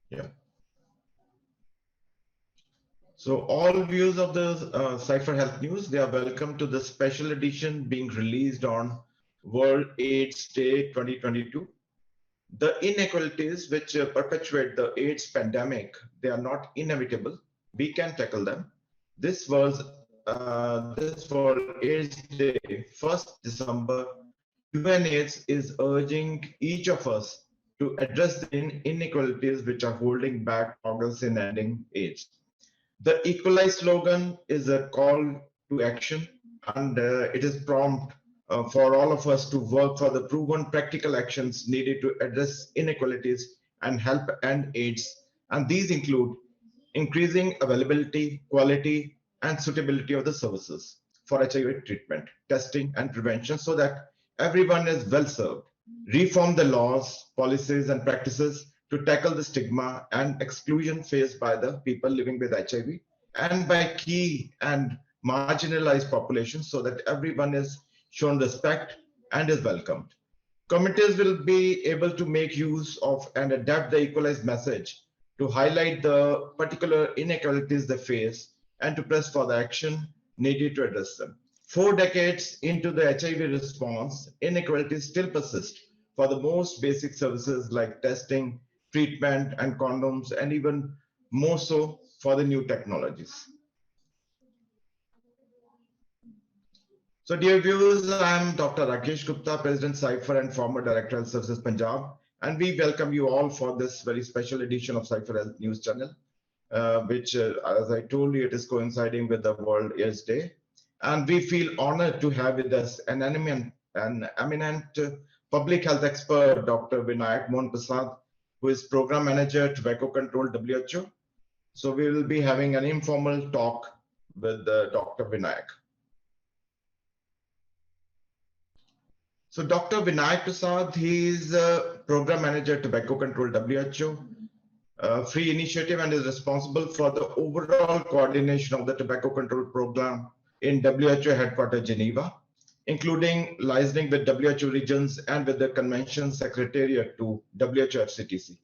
Yeah. So all viewers of the Cypher Health News, they are welcome to the special edition being released on World AIDS Day 2022. The inequalities which perpetuate the AIDS pandemic, they are not inevitable. We can tackle them. This World AIDS Day, 1st December, UNAIDS is urging each of us to address the inequalities which are holding back progress in ending AIDS. The Equalize slogan is a call to action, and it is prompt for all of us to work for the proven practical actions needed to address inequalities and help end AIDS. And these include increasing availability, quality, and suitability of the services for HIV treatment, testing, and prevention so that everyone is well served. Reform the laws, policies, and practices to tackle the stigma and exclusion faced by the people living with HIV and by key and marginalized populations so that everyone is shown respect and is welcomed. Committees will be able to make use of and adapt the equalized message to highlight the particular inequalities they face and to press for the action needed to address them. 4 decades into the HIV response, inequalities still persist for the most basic services like testing, treatment, and condoms, and even more so for the new technologies. So, dear viewers, I'm Dr. Rakesh Gupta, President Cypher and former Director Health Services Punjab, and we welcome you all for this very special edition of Cypher Health News Channel, which, as I told you, it is coinciding with the World AIDS Day. And we feel honored to have with us an eminent public health expert, Dr. Vinayak M Prasad, who is Program Manager, Tobacco Control, WHO. So we will be having an informal talk with Dr. Vinayak. So Dr. Vinayak Prasad, he is Program Manager, Tobacco Control, WHO, free initiative, and is responsible for the overall coordination of the tobacco control program in WHO headquarters Geneva, including liaising with WHO regions and with the Convention Secretariat to WHO-FCTC.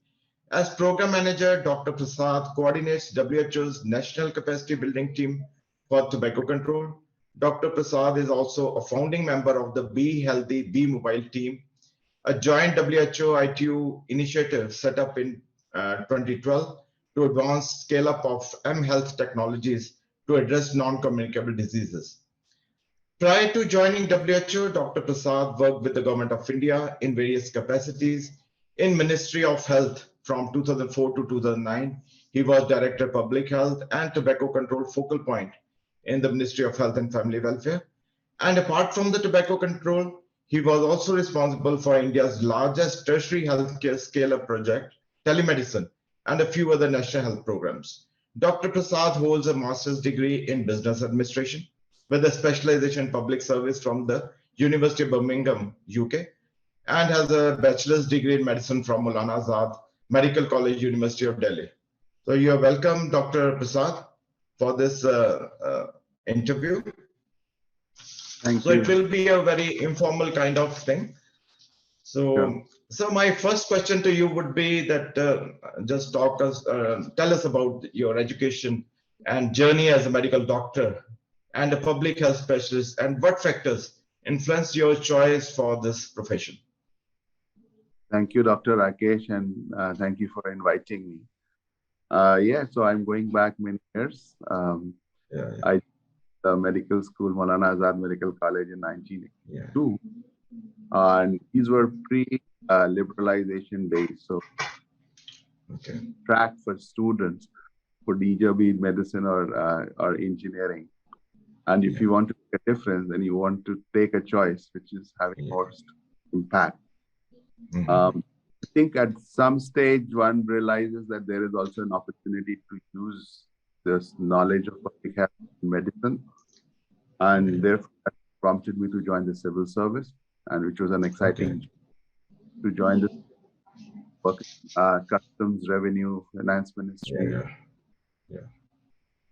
As Program Manager, Dr. Prasad coordinates WHO's National Capacity Building Team for Tobacco Control. Dr. Prasad is also a founding member of the Be Healthy, Be Mobile team, a joint WHO-ITU initiative set up in 2012 to advance scale-up of mHealth technologies to address non-communicable diseases. Prior to joining WHO, Dr. Prasad worked with the Government of India in various capacities in Ministry of Health from 2004 to 2009. He was Director Public Health and Tobacco Control Focal Point in the Ministry of Health and Family Welfare. And apart from the tobacco control, he was also responsible for India's largest tertiary healthcare scale-up project, telemedicine, and a few other national health programs. Dr. Prasad holds a master's degree in business administration with a specialization in public service from the University of Birmingham, UK, and has a bachelor's degree in medicine from Maulana Azad Medical College, University of Delhi. So you are welcome, Dr. Prasad, for this interview. Thank you. It will be a very informal kind of thing. So my first question to you would be that just tell us about your education and journey as a medical doctor and a public health specialist, and what factors influenced your choice for this profession. Thank you, Dr. Rakesh, and thank you for inviting me. So I'm going back many years. I did the medical school, Maulana Azad Medical College in 1982. And these were pre-liberalization days. So track for students could either be medicine or engineering. And if you want to make a difference, then you want to take a choice, which is having most impact. I think at some stage, one realizes that there is also an opportunity to use this knowledge of public health and medicine. And therefore, that prompted me to join the civil service, and which was an exciting to join the Customs, Revenue, Finance Ministry.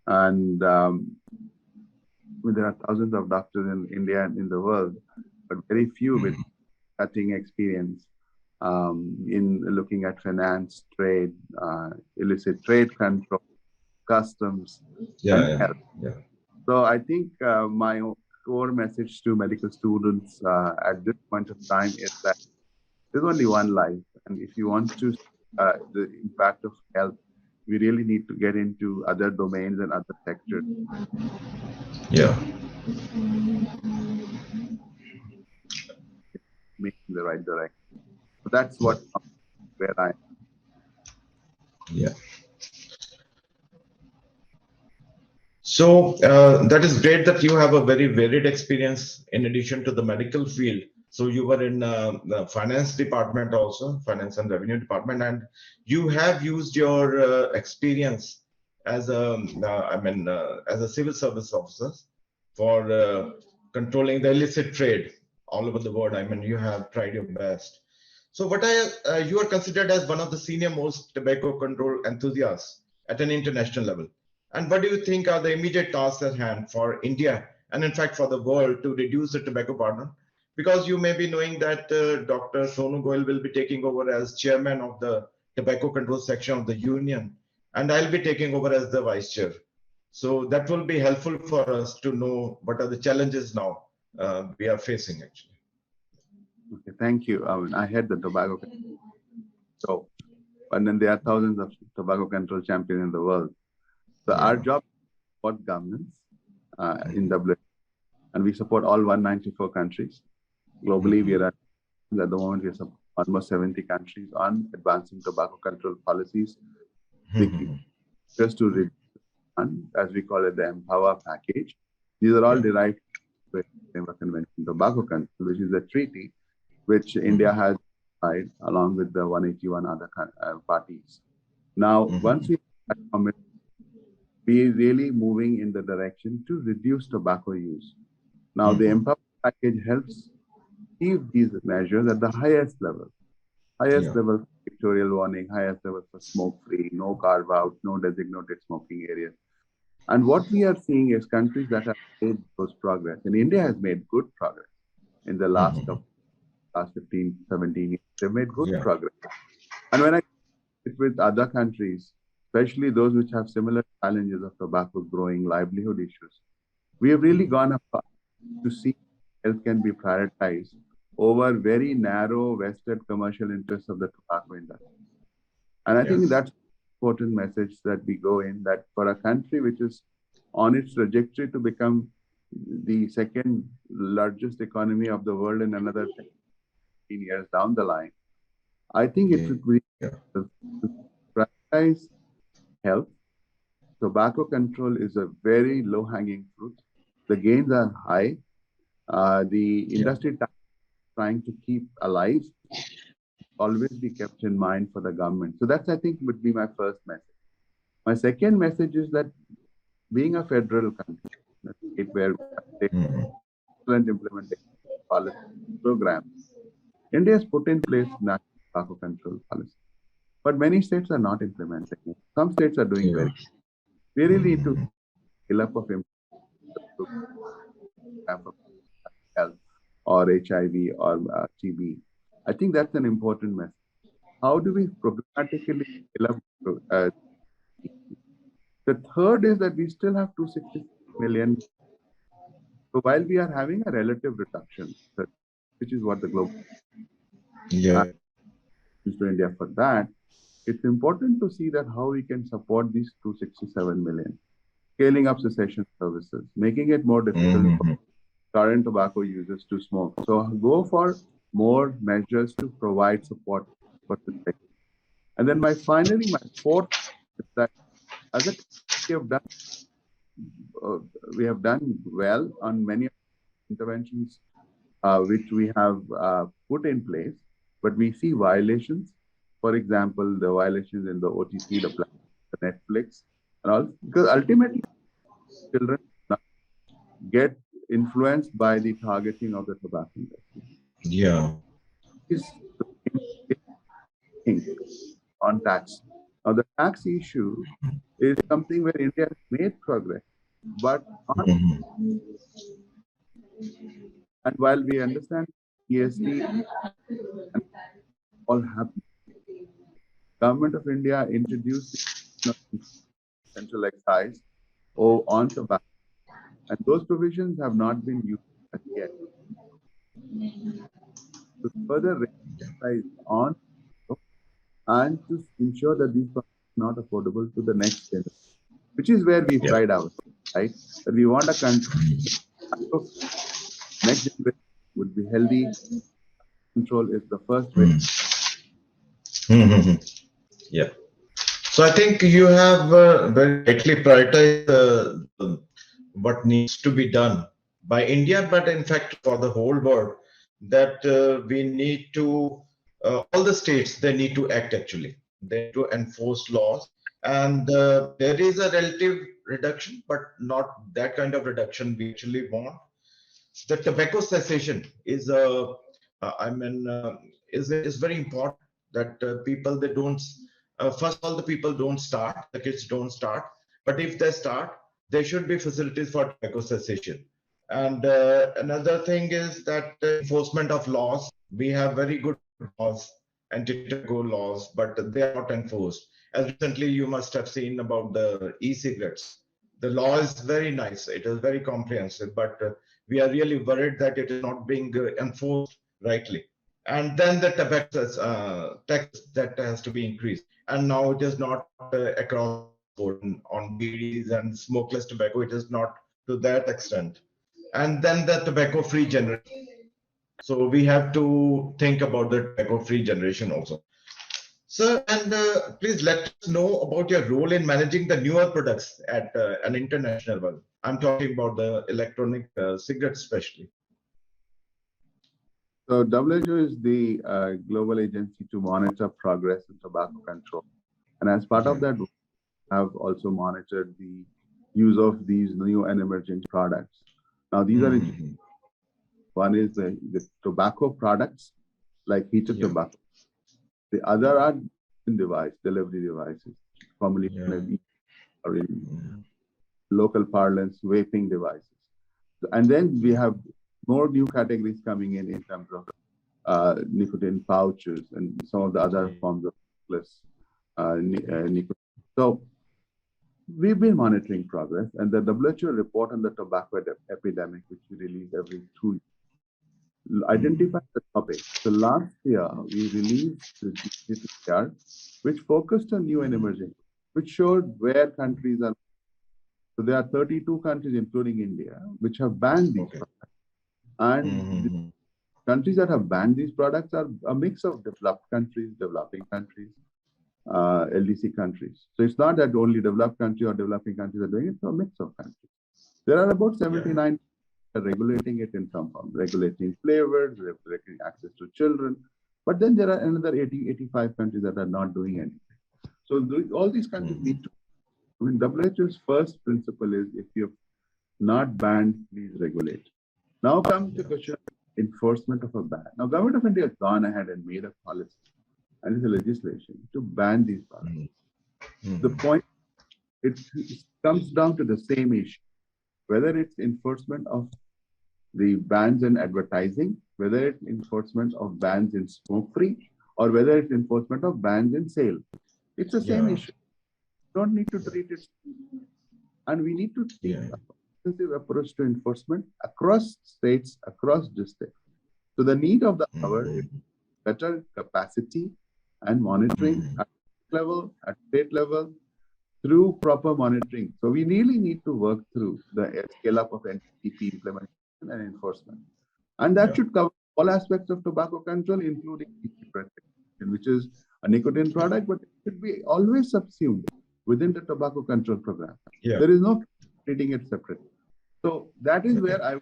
And there are thousands of doctors in India and in the world, but very few with cutting experience. in looking at finance, trade, illicit trade control, customs, and health. So I think my core message to medical students at this point of time is that there's only one life, and if you want to the impact of health, we really need to get into other domains and other sectors. Yeah. Moving in the right direction. So that's what where I am. Yeah. So that is great that you have a very varied experience in addition to the medical field. So you were in the finance department also, finance and revenue department, and you have used your experience as a, as a civil service officer for controlling the illicit trade all over the world. I mean, you have tried your best. So you are considered as one of the senior most tobacco control enthusiasts at an international level. And what do you think are the immediate tasks at hand for India and in fact for the world to reduce the tobacco burden? Because you may be knowing that Dr. Sonu Goyal will be taking over as chairman of the tobacco control section of the union, and I'll be taking over as the vice chair. So that will be helpful for us to know what are the challenges now we are facing actually. Okay, thank you. I had the tobacco control. So, and then there are thousands of tobacco control champions in the world. So our job is support governments in WHO, and we support all 194 countries. Globally, we are at the moment we are almost 70 countries on advancing tobacco control policies. Just to reduce, as we call it, the Empower package. These are all derived from the Convention Tobacco Control, which is a treaty which India has signed along with the 181 other parties. Now, once we commit, we are really moving in the direction to reduce tobacco use. Now, the Empower package helps achieve these measures at the highest level. Highest level for pictorial warning, highest level for smoke-free, no carve-out, no designated smoking areas. And what we are seeing is countries that have made those progress. And India has made good progress in the last 15, 17 years. They've made good progress. And when I sit with other countries, especially those which have similar challenges of tobacco growing, livelihood issues, we have really gone up to see health can be prioritized over very narrow vested commercial interests of the tobacco industry. And I think that's an important message that we go in, that for a country which is on its trajectory to become the second largest economy of the world in another 15 years down the line, I think it should be to prioritize health. Tobacco control is a very low-hanging fruit. The gains are high. The industry trying to keep alive always be kept in mind for the government. So that's, I think, would be my first message. My second message is that being a federal country, where excellent implementation policy programs, India has put in place national tobacco control policy, but many states are not implementing it. Some states are doing very good. We really need to scale up of health or HIV or TB. I think that's an important message. How do we programmatically scale up? The third is that we still have 260 million. So while we are having a relative reduction, which is what the global is to India for that, it's important to see that how we can support these 267 million, scaling up cessation services, making it more difficult for current tobacco users to smoke. So go for more measures to provide support for the sector. And then my fourth is that as a we have done well on many interventions which we have put in place, but we see violations. For example, the violations in the OTT, the Netflix, and all, because ultimately children get influenced by the targeting of the tobacco industry. On tax. Now, the tax issue is something where India has made progress, but and while we understand GST and all happening. Government of India introduced the central excise on tobacco, and those provisions have not been used as yet. To further raise on and to ensure that these products are not affordable to the next generation, which is where we pride ourselves, right? That we want a country next generation would be healthy. Control is the first way. Yeah. So I think you have very rightly prioritized what needs to be done by India, but in fact for the whole world, that we need to, all the states, they need to act actually. They need to enforce laws. And there is a relative reduction, but not that kind of reduction we actually want. The tobacco cessation is is very important, that people, they don't, first of all, the people don't start, the kids don't start, but if they start, there should be facilities for tobacco cessation. And another thing is that enforcement of laws. We have very good laws, anti-tobacco laws, but they are not enforced. As recently you must have seen about the e-cigarettes. The law is very nice, it is very comprehensive, but we are really worried that it is not being enforced rightly. And then the tobacco tax that has to be increased. And now it is not across the board on BDs and smokeless tobacco. It is not to that extent. And then the tobacco-free generation. So we have to think about the tobacco-free generation also. Sir, and please let us know about your role in managing the newer products at an international level. I'm talking about the electronic cigarettes especially. So WHO is the global agency to monitor progress in tobacco control. And as part of that, we have also monitored the use of these new and emerging products. Now, these are, one is the tobacco products, like heated tobacco. The other are delivery devices, formerly or in local parlance, vaping devices. And then we have more new categories coming in terms of nicotine pouches and some of the other forms of nicotine. So we've been monitoring progress, and the WHO report on the tobacco epidemic, which we release every 2 years, identified the topic. So last year, we released the GDPR, which focused on new and emerging, which showed where countries are. So there are 32 countries, including India, which have banned these products. And the countries that have banned these products are a mix of developed countries, developing countries, LDC countries. So it's not that only developed countries or developing countries are doing it, it's a mix of countries. There are about 79 regulating it in some form, regulating flavors, regulating access to children. But then there are another 85 countries that are not doing anything. So all these countries need to, I mean, WHO's first principle is, if you've not banned, please regulate. Now comes the question of enforcement of a ban. Now, Government of India has gone ahead and made a policy and it's a legislation to ban these products. The point, it comes down to the same issue, whether it's enforcement of the bans in advertising, whether it's enforcement of bans in smoke-free, or whether it's enforcement of bans in sale. It's the same issue. You don't need to treat it. And we need to take a comprehensive approach to enforcement across states, across districts. So the need of the hour is better capacity and monitoring at level, at state level, through proper monitoring. So we really need to work through the scale up of NCDs implementation and enforcement. And that should cover all aspects of tobacco control, including which is a nicotine product, but it should be always subsumed within the tobacco control program. There is no treating it separately. So that is where I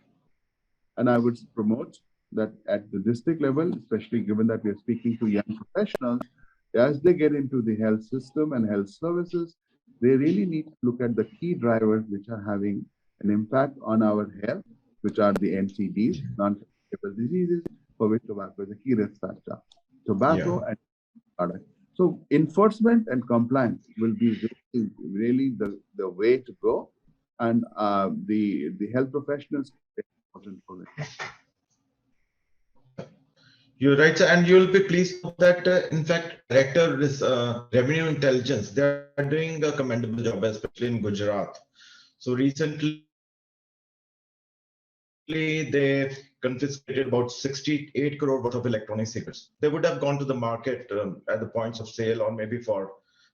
would promote that at the district level, especially given that we are speaking to young professionals, as they get into the health system and health services, they really need to look at the key drivers which are having an impact on our health, which are the NCDs, non-communicable diseases, for which tobacco is a key risk factor. Tobacco and product. So enforcement and compliance will be really the way to go, and the health professionals are important for it. You're right, sir, and you'll be pleased to know that, in fact, Director is Revenue Intelligence. They are doing a commendable job, especially in Gujarat. So recently, they confiscated about 68 crore worth of electronic cigarettes. They would have gone to the market at the points of sale or maybe for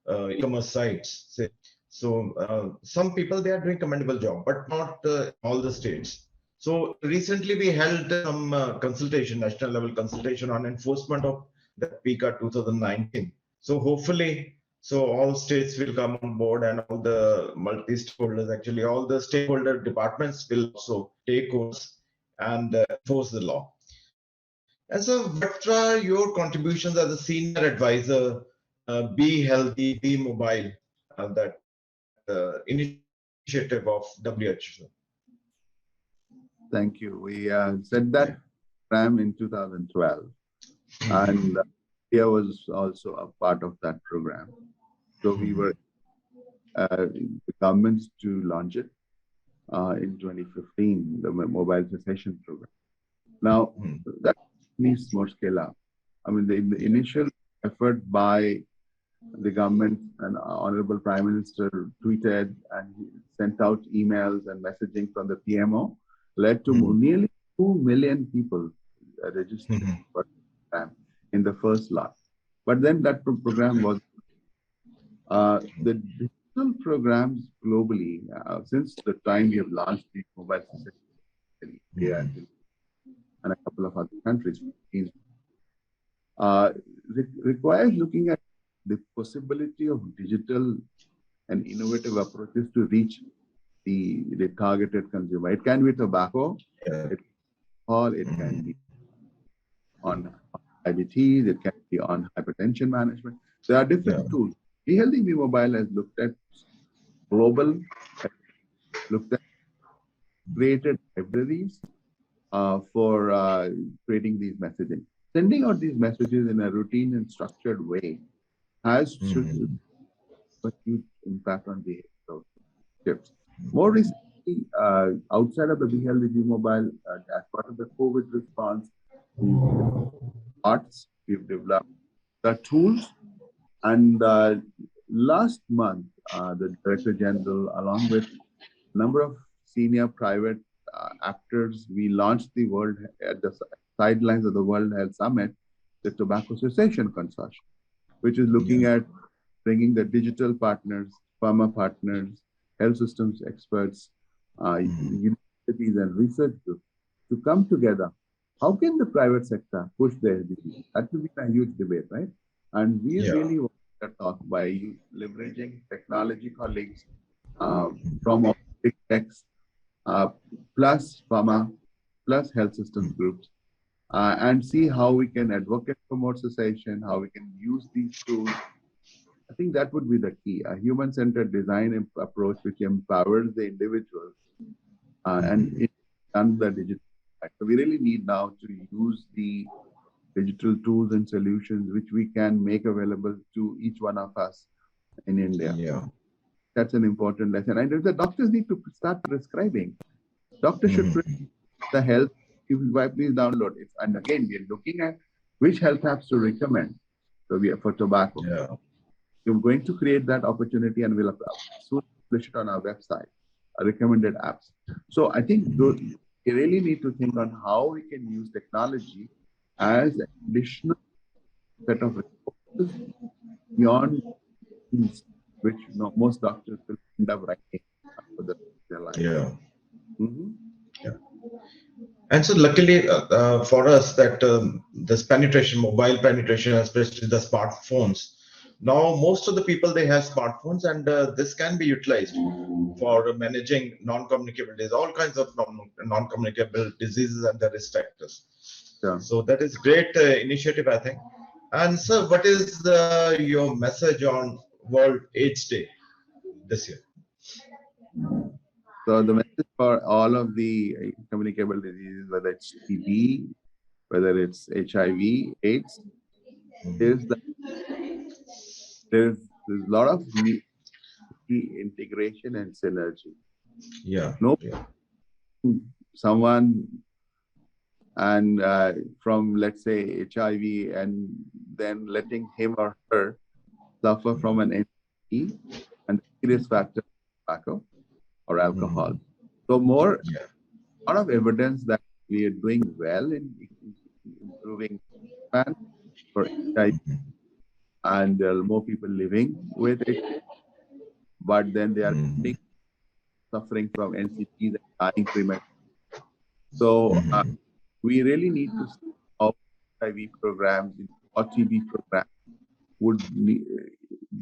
e-commerce sites. Say. So some people they are doing commendable job, but not all the states. So recently we held some consultation, national level consultation on enforcement of the PICA 2019. So hopefully, so all states will come on board and all the multi-stakeholders, actually all the stakeholder departments will also take course and enforce the law. And so what are your contributions as a senior advisor, Be Healthy, Be Mobile, that initiative of WHO? Thank you. We set that program in 2012, and India was also a part of that program. So we were the governments to launch it in 2015, the mobile cessation program. Now, that needs more scale up. I mean, the initial effort by the government and Honorable Prime Minister tweeted and sent out emails and messaging from the PMO led to nearly 2 million people registered for the program in the first lot. But then that program was the digital programs globally, since the time we have launched the mobile system in India and a couple of other countries, requires looking at the possibility of digital and innovative approaches to reach the targeted consumer. It can be tobacco, it can be on diabetes, it can be on hypertension management. There are different tools. Be Healthy, Be Mobile has looked at global, created libraries for creating these messaging. Sending out these messages in a routine and structured way has a huge impact on behavioral shifts. More recently, outside of the Be Healthy, Be Mobile, as part of the COVID response, we've developed the tools, and last month, the Director General, along with a number of senior private actors, we launched the world at the sidelines of the World Health Summit, the Tobacco Cessation Consortium, which is looking at bringing the digital partners, pharma partners, health systems experts, universities and research groups to come together. How can the private sector push their disease? That will be a huge debate, right? And we really want to talk by leveraging technology colleagues from all big techs, plus pharma, plus health systems groups, and see how we can advocate for more cessation, how we can use these tools. I think that would be the key, a human-centered design approach which empowers the individuals and it's done the digital. So we really need now to use the digital tools and solutions which we can make available to each one of us in India. That's an important lesson. And the doctors need to start prescribing. Doctors should prescribe the health. Please download it. And again, we are looking at which health apps to recommend. So we are for tobacco. We're going to create that opportunity and we'll soon publish it on our website, recommended apps. So I think we really need to think on how we can use technology as an additional set of resources beyond these, which most doctors will end up writing for their life. And so luckily for us that this penetration, mobile penetration, especially the smartphones, now most of the people, they have smartphones, and this can be utilized for managing non-communicable diseases, all kinds of non-communicable diseases and their risk factors. So that is great initiative, I think. And sir, what is your message on World AIDS Day this year? So the message for all of the communicable diseases, whether it's TB, whether it's HIV, AIDS, is that there's a lot of integration and synergy. Someone and from, let's say, HIV, and then letting him or her suffer from an NCD and serious factor tobacco or alcohol. So more, a lot of evidence that we are doing well in improving span for HIV, and there are more people living with it, but then they are suffering from NCDs and dying prematurely. So we really need to see how HIV programs or TB programs would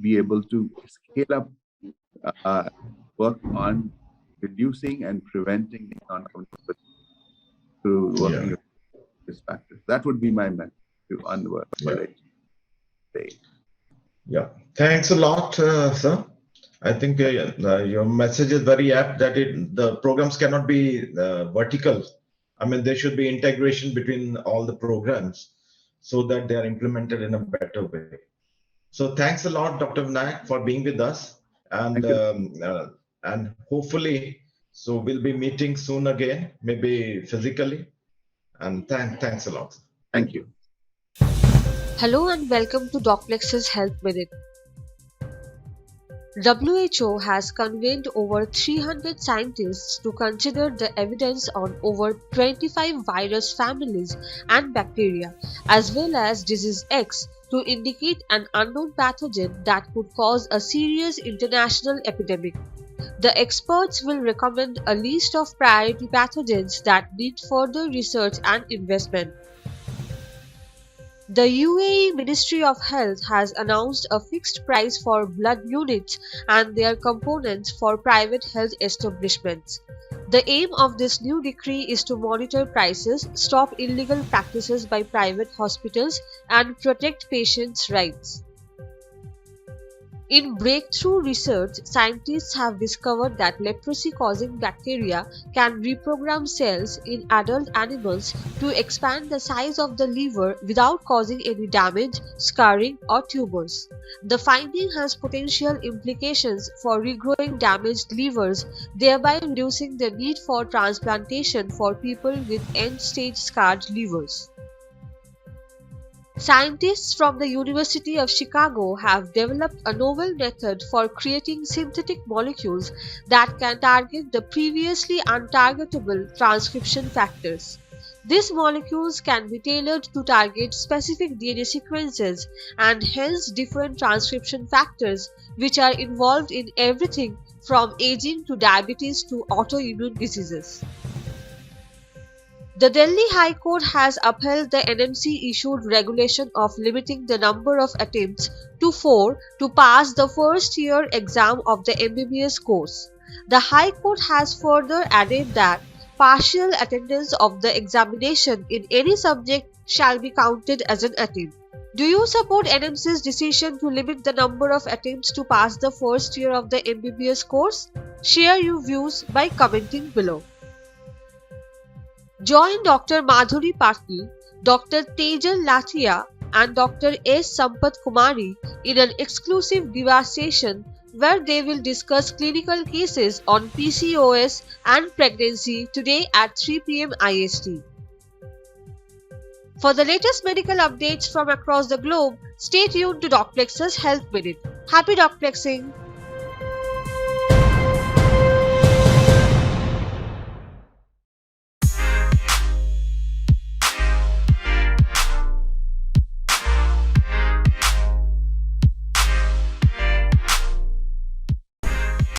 be able to scale up, work on reducing and preventing non-communicable through working with these factors. That would be my message to unwork. Yeah, thanks a lot, sir. I think your message is very apt that the programs cannot be vertical. I mean, there should be integration between all the programs so that they are implemented in a better way. So thanks a lot, Dr. Vinayak, for being with us. And hopefully, so we'll be meeting soon again, maybe physically. And thanks a lot. Thank you. Hello and welcome to Docplex's Health Minute. WHO has convened over 300 scientists to consider the evidence on over 25 virus families and bacteria, as well as disease X, to indicate an unknown pathogen that could cause a serious international epidemic. The experts will recommend a list of priority pathogens that need further research and investment. The UAE Ministry of Health has announced a fixed price for blood units and their components for private health establishments. The aim of this new decree is to monitor prices, stop illegal practices by private hospitals, and protect patients' rights. In breakthrough research, scientists have discovered that leprosy-causing bacteria can reprogram cells in adult animals to expand the size of the liver without causing any damage, scarring, or tumors. The finding has potential implications for regrowing damaged livers, thereby reducing the need for transplantation for people with end-stage scarred livers. Scientists from the University of Chicago have developed a novel method for creating synthetic molecules that can target the previously untargetable transcription factors. These molecules can be tailored to target specific DNA sequences and hence different transcription factors which are involved in everything from aging to diabetes to autoimmune diseases. The Delhi High Court has upheld the NMC-issued regulation of limiting the number of attempts to 4 to pass the first-year exam of the MBBS course. The High Court has further added that partial attendance of the examination in any subject shall be counted as an attempt. Do you support NMC's decision to limit the number of attempts to pass the first year of the MBBS course? Share your views by commenting below. Join Dr. Madhuri Patil, Dr. Tejal Lathia and Dr. S. Sampath Kumari in an exclusive debate session where they will discuss clinical cases on PCOS and pregnancy today at 3 p.m. IST. For the latest medical updates from across the globe, stay tuned to Docplex's Health Minute. Happy Docplexing!